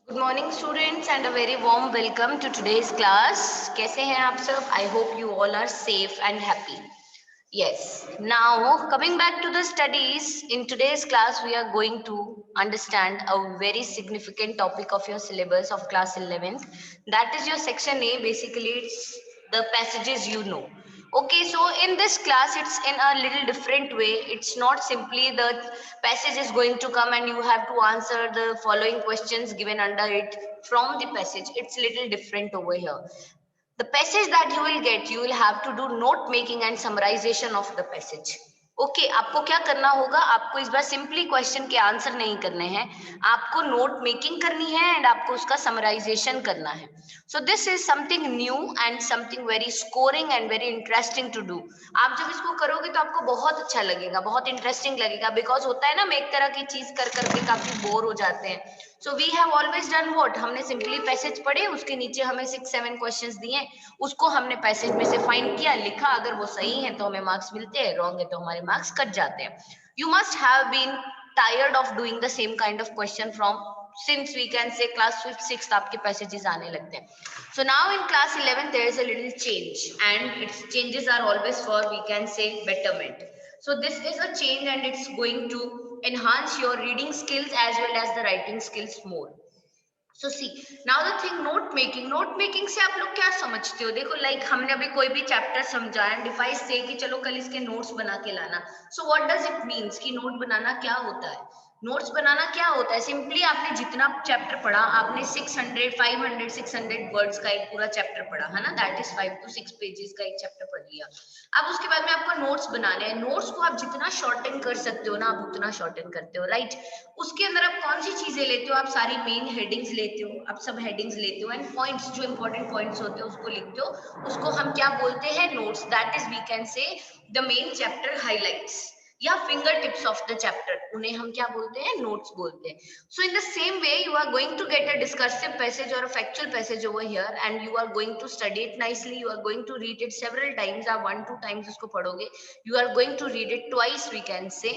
Good morning students and a very warm welcome to today's class. कैसे हैं आप सब? I hope you all are safe and happy. Yes, now coming back to the studies, in today's class we are going to understand a very significant topic of your syllabus of class 11th. That is your section A. Basically, it's the passages you know. Okay, so in this class, it's in a little different way. It's not simply the passage is going to come and you have to answer the following questions given under it from the passage. It's little different over here. The passage that you will get, you will have to do note making and summarization of the passage. Okay आपको क्या करना होगा? आपको इस बार simply question के answer नहीं करने हैं, आपको नोट मेकिंग करनी है एंड आपको उसका समराइजेशन करना है. So this is something new and something very scoring and very interesting to do. आप जब इसको करोगे तो आपको बहुत अच्छा लगेगा, बहुत इंटरेस्टिंग लगेगा. बिकॉज होता है ना, हम एक तरह की चीज कर करके काफी बोर हो जाते हैं. So we have always done what, हमने सिंपली पैसेज पढ़े, उसके नीचे हमें 6-7 क्वेश्चंस दिए, उसको हमने पैसेज में से फाइंड किया, लिखा. अगर वो सही है तो हमें मार्क्स मिलते हैं, रॉन्ग है तो हमारे मार्क्स कट जाते हैं. You must have been tired of doing the same kind of question from since we can say class 5th 6th आपके passages आने लगते हैं. So now in class 11 there is a little change and its changes are always for, we can say, betterment. So this is a change and it's going to enhance your reading skills as well as the writing skills more. So see now the thing, note making से आप लोग क्या समझते हो? देखो, like हमने अभी कोई भी चैप्टर समझा एंड इफ आई से कि चलो कल इसके नोट्स बना के लाना, so what does it means कि नोट बनाना क्या होता है? नोट्स बनाना क्या होता है? सिंपली आपने जितना चैप्टर पढ़ा, आपने 600 500 600 वर्ड्स का एक पूरा चैप्टर पढ़ा है ना, दैट इज 5 to 6 पेजेस का एक चैप्टर पढ़ लिया. अब उसके बाद में आपको नोट्स बनाने हैं. नोट्स को आप जितना शॉर्टन कर सकते हो ना, आप उतना शॉर्टन करते हो, राइट? उसके अंदर आप कौन सी चीजें लेते हो? आप सारी मेन हेडिंग्स लेते हो, आप सब हेडिंग्स लेते हो एंड पॉइंट्स, जो इंपॉर्टेंट पॉइंट्स होते हैं उसको लिखते हो. उसको हम क्या बोलते हैं? Notes. That is, we can say, the main chapter highlights या finger tips of the chapter, उन्हें हम क्या बोलते हैं? नोट्स बोलते हैं. So in the same way you are going to get a discursive passage और a factual passage over here and you are going to study it nicely. You are going to read it several times. आप 1-2 times उसको पढ़ोगे. You are going to read it twice, we can say.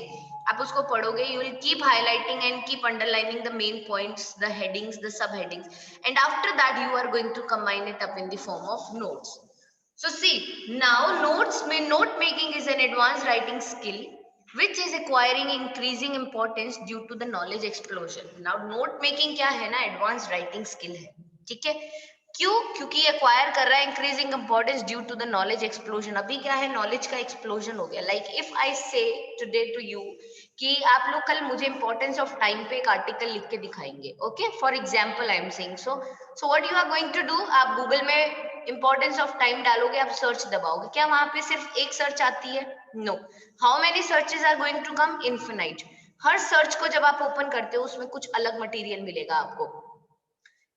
आप उसको पढ़ोगे, you will keep highlighting and keep underlining the main points, the headings, the subheadings, and after that you are going to combine it up in the form of notes. So see, now note making is an advanced writing skill which is acquiring increasing importance due to the knowledge explosion. Now note making क्या है ना, advance writing skill है. ठीक है, क्यों? क्योंकि acquire कर रहा है increasing importance due to the knowledge explosion. अभी क्या है, नॉलेज का एक्सप्लोजन हो गया. लाइक इफ आई से टुडे टू यू कि आप लोग कल मुझे इंपॉर्टेंस ऑफ टाइम पे एक आर्टिकल लिख के दिखाएंगे. Okay, for example I am saying, so what you are going to do, आप गूगल में इंपॉर्टेंस ऑफ टाइम डालोगे, आप सर्च दबाओगे, क्या वहां पे सिर्फ एक सर्च आती है? No. How many searches are going to come? Infinite. हर सर्च को जब आप ओपन करते हो उसमें कुछ अलग मटेरियल मिलेगा आपको.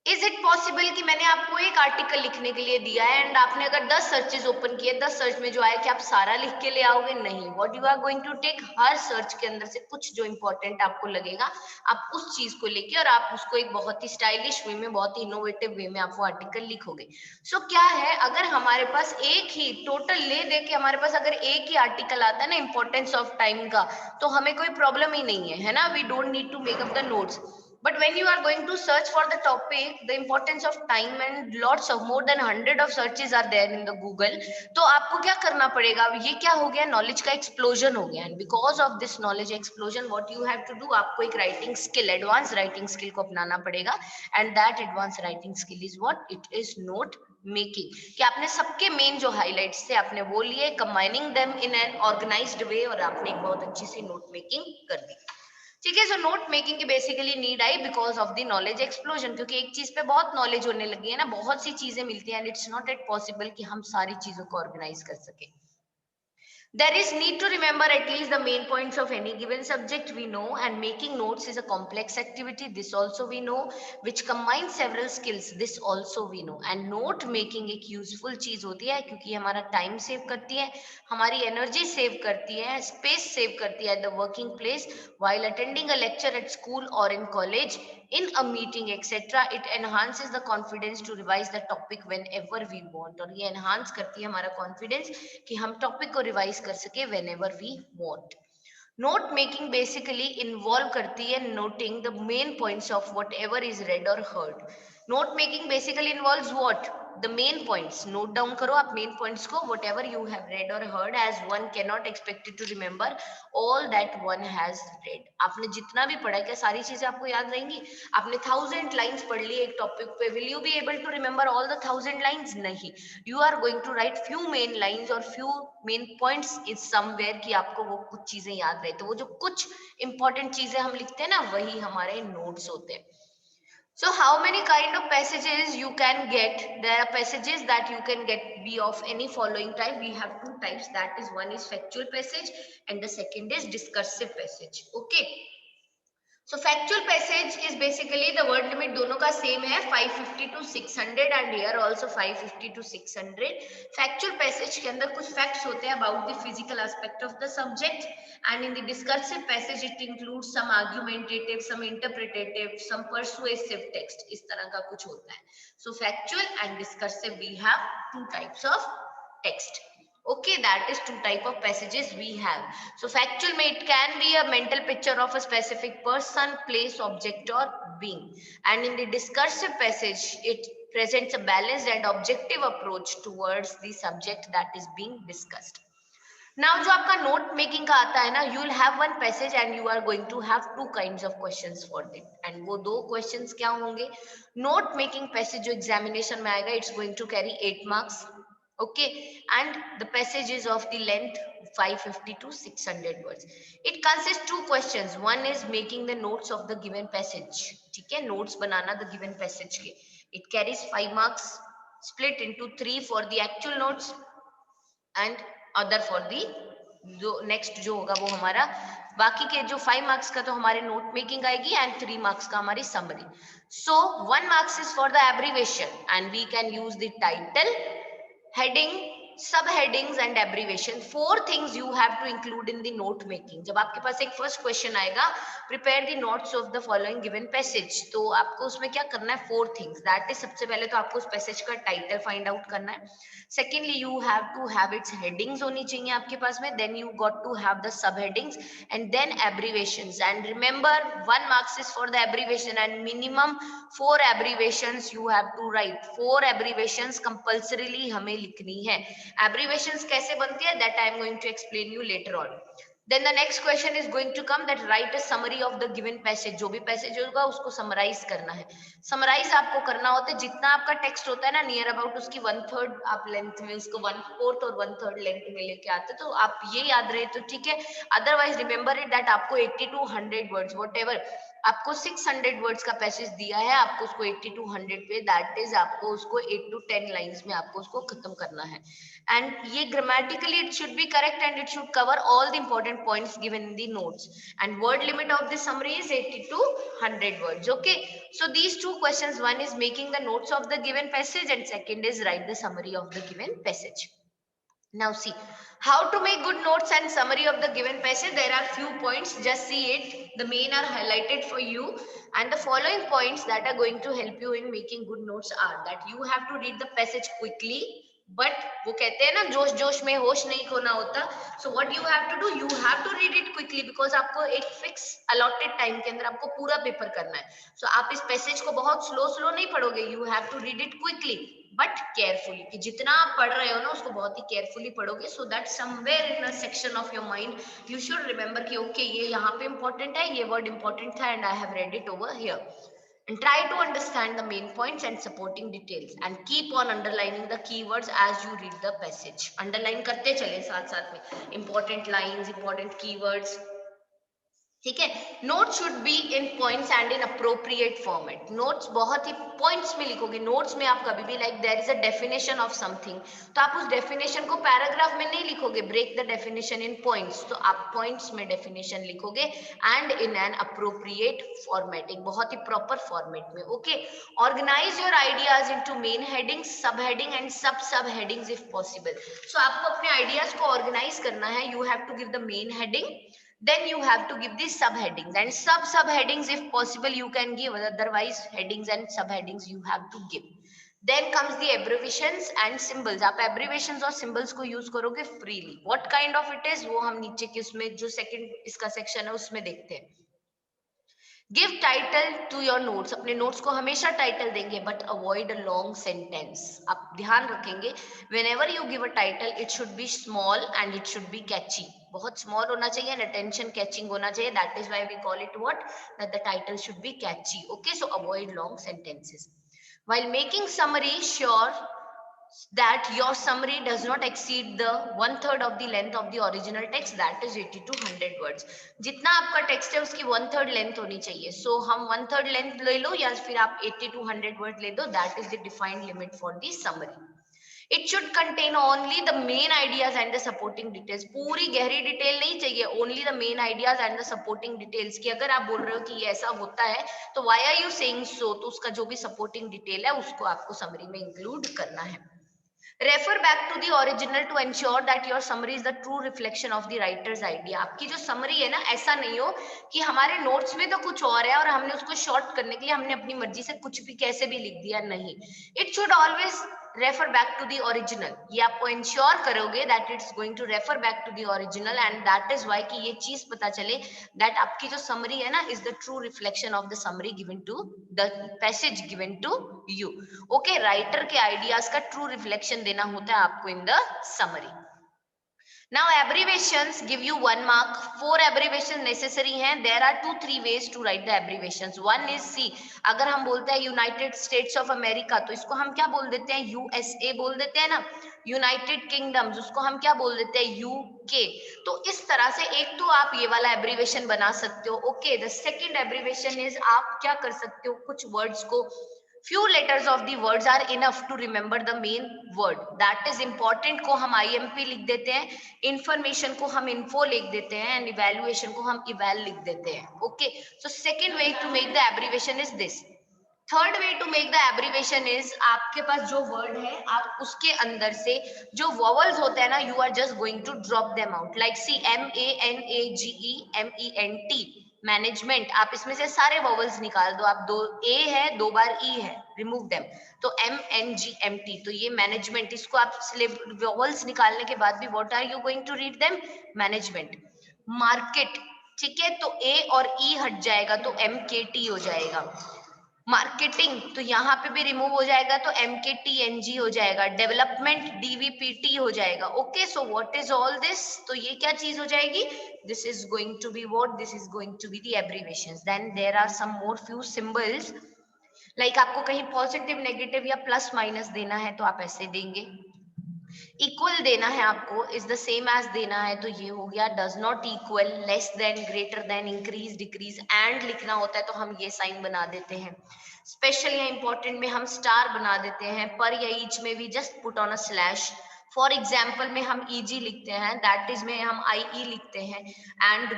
इज इट पॉसिबल कि मैंने आपको एक आर्टिकल लिखने के लिए दिया है एंड आपने अगर 10 सर्चेज ओपन किए, 10 सर्च में जो आया, कि आप सारा लिख के ले आओगे? नहीं. What you are going to take, हर सर्च के अंदर से कुछ जो इंपॉर्टेंट आपको लगेगा, आप उस चीज को लेके और आप उसको एक बहुत ही स्टाइलिश वे में, बहुत ही इनोवेटिव वे में आप वो आर्टिकल लिखोगे. सो क्या है, अगर हमारे पास एक ही टोटल ले दे के हमारे पास अगर एक ही आर्टिकल आता है ना इंपॉर्टेंस ऑफ टाइम का, तो हमें कोई प्रॉब्लम ही नहीं है ना. We don't need to make up the notes. But when you are going to search for the topic, the importance of time, and lots of more than 100 of searches are there in the Google, तो आपको क्या करना पड़ेगा? ये क्या हो गया? Knowledge का एक्सप्लोजन हो गया. And because of this knowledge explosion what you have to do, आपको एक writing skill, advance writing skill को अपनाना पड़ेगा. And that advance writing skill is what? It is note making. कि आपने सबके मेन जो हाइलाइट्स थे आपने वो लिए, combining them in an organised way, और आपने एक बहुत अच्छी सी नोट मेकिंग कर दी. ठीक है, सो नोट मेकिंग की basically need I because of the knowledge explosion. क्योंकि एक चीज पे बहुत नॉलेज होने लगी है ना, बहुत सी चीजें मिलती हैं and it's not at possible कि हम सारी चीजों को ऑर्गेनाइज कर सके. There is need to remember at least the main points of any given subject, we know, and making notes is a complex activity, this also we know, which combines several skills, this also we know. And note making एक useful चीज होती है क्योंकि हमारा time save करती है, हमारी energy save करती है, space save करती है at the working place, while attending a lecture at school or in college, in a meeting etc. It enhances the confidence to revise the topic whenever we want. और ये enhance करती है हमारा confidence कि हम topic को revise कर सके whenever we want. Note making basically involve करती है noting the main points of whatever is read और heard. Note making basically involves what? The main points. Note down करो आप मेन पॉइंट्स को, whatever you have read और heard, as one can not expected to remember all that one has read. आपने जितना भी पढ़ा, क्या सारी चीजें आपको याद रहेंगी? आपने 1000 लाइन्स पढ़ ली एक टॉपिक पे, will you be able to remember all the 1000 lines? नहीं. You are going to write few main lines और few main points is somewhere कि आपको वो कुछ चीजें याद रहे. तो वो जो कुछ इंपॉर्टेंट चीजें हम लिखते हैं ना, वही हमारे नोट्स होते हैं. So how many kind of passages you can get? There are passages that you can get be of any following type. We have two types. That is, one is factual passage and the second is discursive passage. Okay. So factual passage is basically the word limit दोनों का same है 550 to 600 and here also 550 to 600. Factual passage के अंदर कुछ facts होते हैं about the physical aspect of the subject, and in the discursive passage it includes some argumentative, some interpretative, some persuasive text. इस तरह का कुछ होता है. So factual and discursive we have two types of text. Okay, that is two type of passages we have. So factual में it can be a mental picture of a specific person, place, object or being, and in the discursive passage it presents a balanced and objective approach towards the subject that is being discussed. Now जो आपका note making का आता है ना, you will have one passage and you are going to have two kinds of questions for it, and वो दो questions क्या होंगे? Note making passage जो examination में आएगा, it's going to carry 8 marks. Okay, and the passage is of the length 550 to 600 words. It consists two questions. One is making the notes of the given passage. ठीक है, notes banana the given passage के. It carries 5 marks, split into 3 for the actual notes and other for the जो next जो होगा वो हमारा बाकी के जो 5 marks का तो हमारे note making आएगी and 3 marks का हमारी summary. So 1 marks is for the abbreviation and we can use the title, heading, subheadings and abbreviation. 4 things you have to include in the note making. जब आपके पास एक first question आएगा, prepare the notes of the following given passage, तो आपको उसमें क्या करना है? 4 things. That is, सबसे पहले तो आपको उस passage का title find out करना है. Secondly, you have to have its headings होनी चाहिए आपके पास में. Then you got to have the subheadings and then abbreviations. And remember, 1 marks is for the abbreviation and minimum 4 abbreviations you have to write. 4 abbreviations compulsorily हमें लिखनी है. Abbreviations कैसे बनती है? That I am going to explain you later on. Then the next question is going to come that write a summary of the given passage. जो भी passage होगा उसको summarize करना है. Summarize आपको करना होता है जितना आपका text होता है ना, near about उसकी 1/3 आप length में उसको 1/4 और 1/3 length में लेके आते, तो आप ये याद रहे तो ठीक है. Otherwise remember it that आपको 80 to 100 words whatever आपको 600 वर्ड्स का पैसेज दिया है, आपको उसको 80 to 100 पे, दैट इज आपको उसको 8 to 10 लाइंस में आपको उसको खत्म करना है. एंड ये grammatically it should B correct and it should cover all the important points given in the notes. And word limit of the summary is 80 to 100 words. Okay, so these two questions, one is making the notes of the given passage and second is right the summary of the given passage. Now see how to make good notes and summary of the given passage. There are few points, just see it. The main are highlighted for you, and the following points that are going to help you in making good notes are that you have to read the passage quickly, but वो कहते हैं ना जोश जोश में होश नहीं खोना होता. So what you have to do, you have to read it quickly because आपको एक fix allotted time के अंदर आपको पूरा पेपर करना है. So आप इस passage को बहुत slow नहीं पढ़ोगे. You have to read it quickly but carefully, कि जितना आप पढ़ रहे हो ना उसको बहुत ही केयरफुली पढ़ोगे, so that somewhere in a section of your mind you should remember कि ओके ये यहाँ पे इंपॉर्टेंट है, ये वर्ड इंपॉर्टेंट था and I have read it over here. And try to understand the main points and supporting details and keep on underlining the keywords as you read the passage. Underline करते चले साथ साथ में important lines, important keywords. ठीक है. Note should be in points and in appropriate format. Notes बहुत ही points में लिखोगे. नोट्स में आप कभी भी like there is a definition of something, तो आप उस डेफिनेशन को पैराग्राफ में नहीं लिखोगे. Break the definition in points, तो आप पॉइंट्स में डेफिनेशन लिखोगे and in an appropriate format, एक बहुत ही प्रॉपर फॉर्मेट में. Okay, organize your ideas into main headings, sub heading and sub headings if possible. So आपको अपने आइडियाज को ऑर्गेनाइज करना है. You have to give the main heading, then you have to give these subheadings and subheadings if possible you can give, otherwise headings and subheadings you have to give. Then comes the abbreviations and symbols. आप abbreviations और symbols को use करोगे freely. What kind of it is, वो हम नीचे के उसमें जो सेकंड इसका सेक्शन है उसमें देखते हैं। Give title to your notes. अपने नोट्स को हमेशा टाइटल देंगे, but avoid a long sentence. आप ध्यान रखेंगे whenever you give a title it should be small and it should be catchy. बहुत स्मॉल होना चाहिए एंड अटेंशन कैचिंग होना चाहिए। That is why we call it what, that the title should be catchy. Okay, so avoid long sentences while making summary. Sure that your summary does not exceed the 1/3 of the length of the original text, that is 80 to 100 words. जितना आपका text है उसकी 1/3 length होनी चाहिए। सो हम 1/3 length ले लो या फिर आप 80 to 100 वर्ड ले दो। That is the defined limit for the summary. It should contain only the main ideas and the supporting details. पूरी गहरी डिटेल नहीं चाहिए, only the main ideas and the supporting details. की अगर आप बोल रहे हो कि ये ऐसा होता है तो why are you saying so, तो उसका जो भी सपोर्टिंग डिटेल है उसको आपको समरी में इंक्लूड करना है। Refer back to the original to ensure that your summary is the true reflection of the writer's idea. आपकी जो summary है ना, ऐसा नहीं हो कि हमारे notes में तो कुछ और है और हमने उसको short करने के लिए हमने अपनी मर्जी से कुछ भी कैसे भी लिख दिया। नहीं, it should always refer back to the original. ये आपको ensure करोगे that it's going to refer back to the original, and that is why कि ये चीज पता चले that आपकी जो summary है ना is the true reflection of the summary given to the passage given to you. Okay, writer के ideas का true reflection देना होता है आपको in the summary. Now abbreviations give you 1 mark. 4 abbreviations necessary हैं. There are 2-3 ways to write the abbreviations. One is C. अगर हम बोलते हैं United States of America तो इसको हम क्या बोल देते हैं, USA बोल देते हैं ना. United Kingdoms उसको हम क्या बोल देते हैं, UK. तो इस तरह से एक तो आप ये वाला abbreviation बना सकते हो. Okay, the second abbreviation is आप क्या कर सकते हो, कुछ words को few letters of the words are enough to remember the main word. That is important को हम IMP लिख देते हैं, information को हम info लिख देते हैं and evaluation को हम eval लिख देते हैं. Okay, so second way to make the abbreviation is this. Third way to make the abbreviation is आपके पास जो वर्ड है आप उसके अंदर से जो वॉवल्स होते हैं ना, you are just going to drop them out. Like see MANAGEMENT management, आप इसमें से सारे वॉवल्स निकाल दो। आप 2 ए है 2 बार ई है, रिमूव देम, तो MNGMT, तो ये मैनेजमेंट। इसको आप वॉवल्स निकालने के बाद भी what are you going to read them, management. Market, ठीक है, तो ए और ई हट जाएगा तो MKT हो जाएगा। मार्केटिंग, तो यहाँ पे भी रिमूव हो जाएगा तो MKTNG हो जाएगा। डेवलपमेंट DVPT हो जाएगा। Okay, so what is all this, तो ये क्या चीज हो जाएगी, this is going to be what, this is going to be the abbreviations. Then there are some more few symbols, like आपको कहीं पॉजिटिव नेगेटिव या प्लस माइनस देना है तो आप ऐसे देंगे। इक्वल देना है आपको, इज द सेम एज देना है तो ये हो गया does not equal, less than, greater than, increase, decrease, and लिखना होता है तो हम ये साइन बना देते हैं। स्पेशल या इंपॉर्टेंट में हम स्टार बना देते हैं, पर या ईच में भी just put on a slash. For example में हम EG लिखते हैं, दैट इज में हम IE लिखते हैं, एंड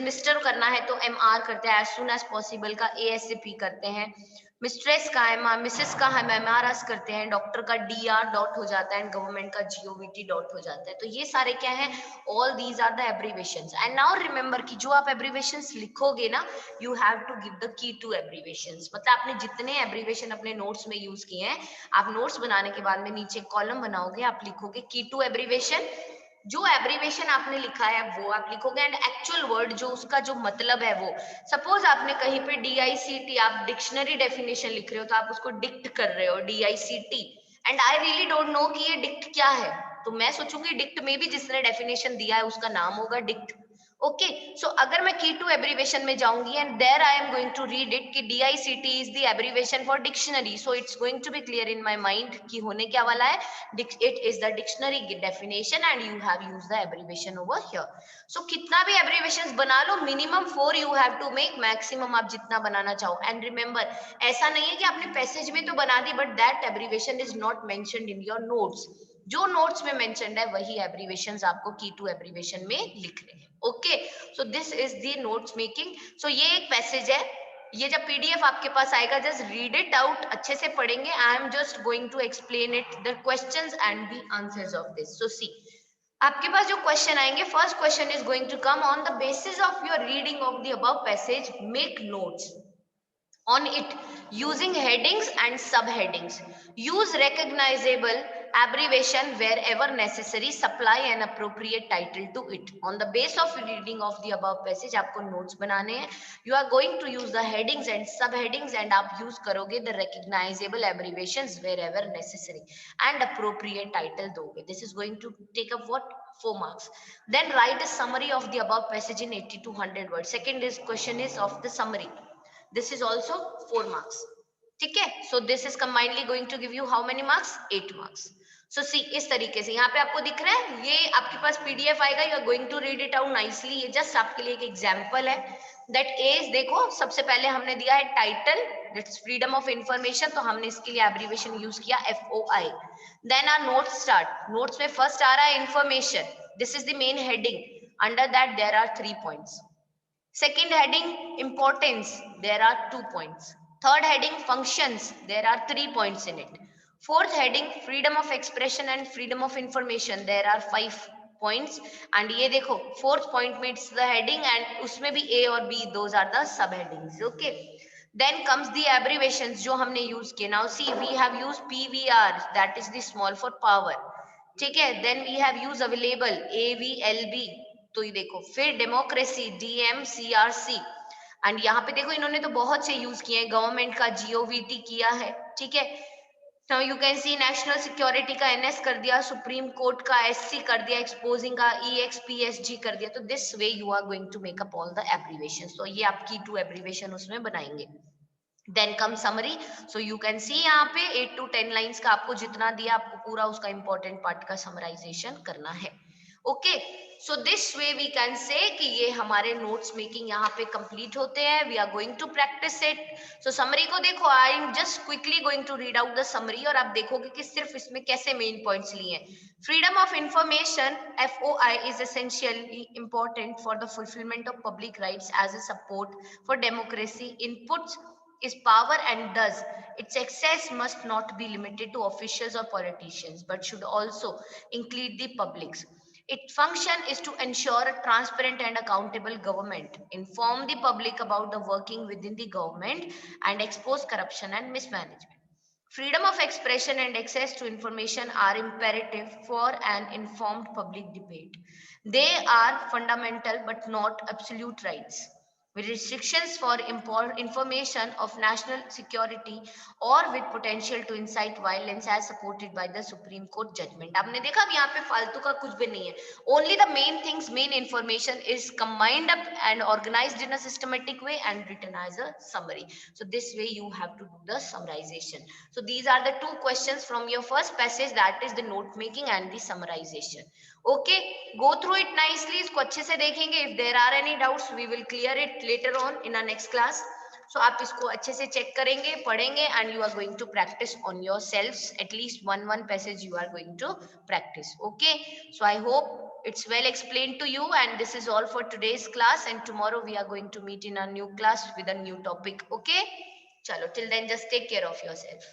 मिस्टर करना है तो MR करते हैं, एज सुन एज पॉसिबल का ASAP करते हैं। मिस्ट्रेस का है, मिसेस का हम MRS करते हैं, डॉक्टर का DR डॉट हो जाता है, एंड गवर्नमेंट का GOVT डॉट हो जाता है। तो ये सारे क्या है, all these are the abbreviations. And now remember कि जो आप एब्रीवेशंस लिखोगे ना, you have to give the key to abbreviations. मतलब आपने जितने एब्रीवेशन अपने नोट्स में यूज किए हैं, आप नोट्स बनाने के बाद में नीचे कॉलम बनाओगे, आप लिखोगे की टू एब्रीवेशन। जो एब्रीवेशन आपने लिखा है वो आप लिखोगे, एंड एक्चुअल वर्ड जो उसका जो मतलब है वो, सपोज आपने कहीं पे DICT, आप डिक्शनरी डेफिनेशन लिख रहे हो तो आप उसको डिक्ट कर रहे हो DICT, and I really don't know कि ये डिक्ट क्या है, तो मैं सोचूंगी डिक्ट में भी जिसने डेफिनेशन दिया है उसका नाम होगा डिक्ट। ओके, सो अगर मैं की टू एब्रीवेशन में जाऊंगी and there I am going to read it कि DICT is the abbreviation for dictionary, so it's going to be clear in my mind कि होने क्या वाला है, it is the dictionary definition and you have used the abbreviation over here. So कितना भी abbreviations बना लो, minimum 4 you have to make, maximum आप जितना बनाना चाहो। and remember, ऐसा नहीं है कि आपने पैसेज में तो बना दी but that abbreviation is not mentioned in your notes। जो नोट्स में मेंशन्ड है वही एब्रीवेशंस आपको की टू एब्रीवेशन में लिखने हैं। Okay, so this is the notes making. So ये एक पैसेज है, ये जब PDF आपके पास आएगा जस्ट रीड इट आउट, अच्छे से पढ़ेंगे। I am just going to explain it, the questions and the answers of this. So see, आपके पास जो क्वेश्चन आएंगे, first question is going to come on the basis of your reading of the above passage, make notes. on it using headings and subheadings. Use recognizable abbreviation wherever necessary. Supply an appropriate title to it. On the base of reading of the above passage आपको notes बनाने हैं. You are going to use the headings and subheadings and आप use करोगे the recognizable abbreviations wherever necessary and appropriate title दोगे. This is going to take up what? 4 marks. Then write a summary of the above passage in 80 to 100 words. Second is question is of the summary. This is also 4 marks. ठीक है, so this is combinedly going to give you how many marks? 8 marks. So see, इस तरीके से यहाँ पे आपको दिख रहा है, ये आपके पास PDF आएगा, you are going to read it out nicely. ये just आपके लिए एक एग्जाम्पल है. That is, देखो सबसे पहले हमने दिया है title, that's freedom of information, तो हमने इसके लिए एब्रीविएशन यूज किया FOI. Then our notes start. Notes में फर्स्ट आ रहा है information. This is the main heading. Under that there are 3 points. Second heading, importance, there are 2 points. Third heading, functions, there are 3 points in it. Fourth heading, freedom of expression and freedom of information, there are 5 points. And ये देखो, fourth point means the heading and उसमें भी A और B, those are the subheadings. Okay. Then comes the abbreviations जो हमने use किए. Now see, we have used PVR, that is the small for power. ठीक है. Then we have used available, AVLB. तो ये देखो, फिर डेमोक्रेसी, DMCRC. एंड यहाँ पे देखो इन्होंने तो बहुत से यूज किए हैं. गवर्नमेंट का GOVT किया है. ठीक है. Now you can C national security का NS कर दिया, सुप्रीम कोर्ट का SC कर दिया, एक्सपोजिंग का EXPSG कर दिया. तो this way you are going to make up all the abbreviations. तो ये आपकी 2 एब्रीविएशन उसमें बनाएंगे. Then come summary. So you can see यहाँ पे 8 to 10 लाइंस का आपको जितना दिया, आपको पूरा उसका इंपॉर्टेंट पार्ट का समराइजेशन करना है. Okay, so this way we can say कि ये हमारे नोट्स मेकिंग यहाँ पे कंप्लीट होते हैं. We are going to practice it. So summary को देखो, I am just quickly going to read out the summary और आप देखोगे कि सिर्फ इसमें कैसे मेन पॉइंट्स लिए हैं. Freedom of information FOI is essentially important for the fulfillment of public rights as a support for democracy. Inputs is power and thus its access must not be limited to officials or politicians but should also include the publics. Its function is to ensure a transparent and accountable government, inform the public about the working within the government, and expose corruption and mismanagement. Freedom of expression and access to information are imperative for an informed public debate. They are fundamental but not absolute rights. With restrictions for information of national security or with potential to incite violence as supported by the Supreme Court judgment. आपने देखा अब यहाँ पे फालतू का कुछ भी नहीं है. Only the main things, main information is combined up and organized in a systematic way and written as a summary. So this way you have to do the summarization. So these are the 2 questions from your first passage, that is the note making and the summarization. Okay, go through it nicely. इसको अच्छे से देखेंगे. If there are any doubts, we will clear it later on in our next class. So आप इसको अच्छे से check करेंगे, पढ़ेंगे, and you are going to practice on yourselves. At least one passage you are going to practice. Okay. So I hope it's well explained to you, and this is all for today's class. And tomorrow we are going to meet in a new class with a new topic. Okay. Chalo. Till then, just take care of yourself.